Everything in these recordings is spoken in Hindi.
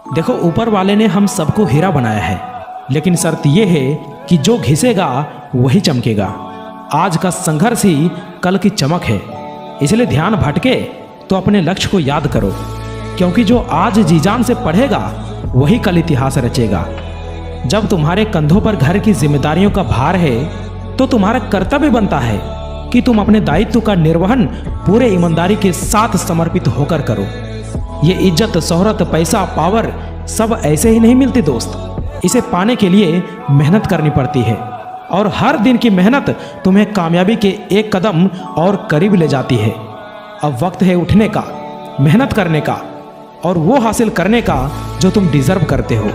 देखो, ऊपर वाले ने हम सबको हीरा बनाया है, लेकिन शर्त यह है कि जो घिसेगा वही चमकेगा। आज का संघर्ष ही कल की चमक है। इसलिए ध्यान भटके तो अपने लक्ष्य को याद करो, क्योंकि जो आज जी जान से पढ़ेगा वही कल इतिहास रचेगा। जब तुम्हारे कंधों पर घर की जिम्मेदारियों का भार है तो तुम्हारा कर्तव्य बनता है कि तुम अपने दायित्व का निर्वहन पूरे ईमानदारी के साथ समर्पित होकर करो। ये इज्जत, शोहरत, पैसा, पावर सब ऐसे ही नहीं मिलती दोस्त। इसे पाने के लिए मेहनत करनी पड़ती है, और हर दिन की मेहनत तुम्हें कामयाबी के एक कदम और करीब ले जाती है। अब वक्त है उठने का, मेहनत करने का, और वो हासिल करने का जो तुम डिजर्व करते हो।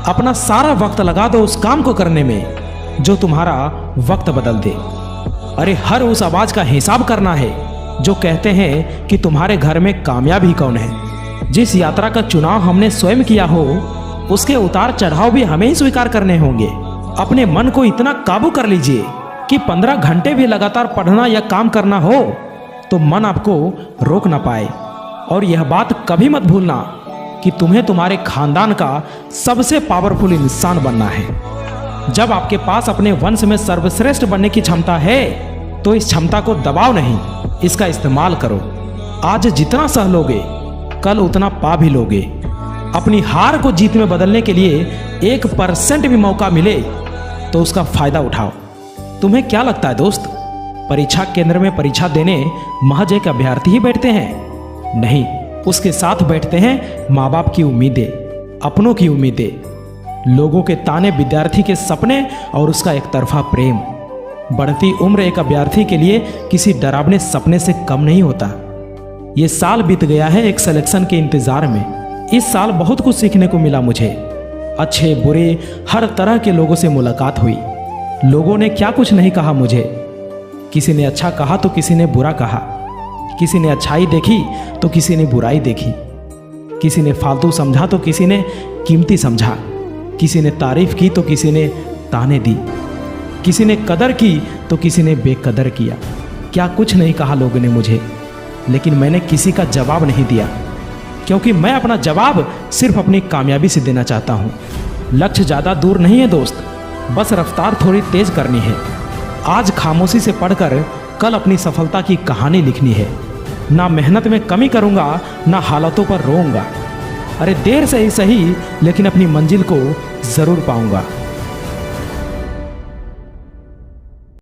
अपना सारा वक्त लगा दो उस काम को करने में जो तुम्हारा वक्त बदल दे। अरे हर उस आवाज का हिसाब करना है जो कहते हैं कि तुम्हारे घर में कामयाबी कौन है। जिस यात्रा का चुनाव हमने स्वयं किया हो उसके उतार चढ़ाव भी हमें ही स्वीकार करने होंगे। अपने मन को इतना काबू कर लीजिए कि 15 घंटे भी लगातार पढ़ना या काम करना हो तो मन आपको रोक ना पाए। और यह बात कभी मत भूलना कि तुम्हें तुम्हारे खानदान का सबसे पावरफुल इंसान बनना है। जब आपके पास अपने वंश में सर्वश्रेष्ठ बनने की क्षमता है तो इस क्षमता को दबाओ नहीं, इसका इस्तेमाल करो। आज जितना सह लोगे कल उतना पा भी लोगे। अपनी हार को जीत में बदलने के लिए 1% भी मौका मिले तो उसका फायदा उठाओ। तुम्हें क्या लगता है दोस्त, परीक्षा केंद्र में परीक्षा देने महज एक अभ्यर्थी ही बैठते हैं? नहीं, उसके साथ बैठते हैं माँ बाप की उम्मीदें, अपनों की उम्मीदें, लोगों के ताने, विद्यार्थी के सपने और उसका एक तरफा प्रेम। बढ़ती उम्र एक अभ्यर्थी के लिए किसी डरावने सपने से कम नहीं होता। ये साल बीत गया है एक सिलेक्शन के इंतजार में। इस साल बहुत कुछ सीखने को मिला मुझे। अच्छे बुरे हर तरह के लोगों से मुलाकात हुई। लोगों ने क्या कुछ नहीं कहा मुझे। किसी ने अच्छा कहा तो किसी ने बुरा कहा, किसी ने अच्छाई देखी तो किसी ने बुराई देखी, किसी ने फालतू समझा तो किसी ने कीमती समझा, किसी ने तारीफ की तो किसी ने ताने दी, किसी ने कदर की तो किसी ने बेकदर किया। क्या कुछ नहीं कहा लोगों ने मुझे, लेकिन मैंने किसी का जवाब नहीं दिया, क्योंकि मैं अपना जवाब सिर्फ अपनी कामयाबी से देना चाहता हूँ। लक्ष्य ज़्यादा दूर नहीं है दोस्त, बस रफ्तार थोड़ी तेज करनी है। आज खामोशी से पढ़कर कल अपनी सफलता की कहानी लिखनी है। ना मेहनत में कमी करूँगा, ना हालातों पर रोऊंगा। अरे देर से ही सही, लेकिन अपनी मंजिल को ज़रूर पाऊँगा।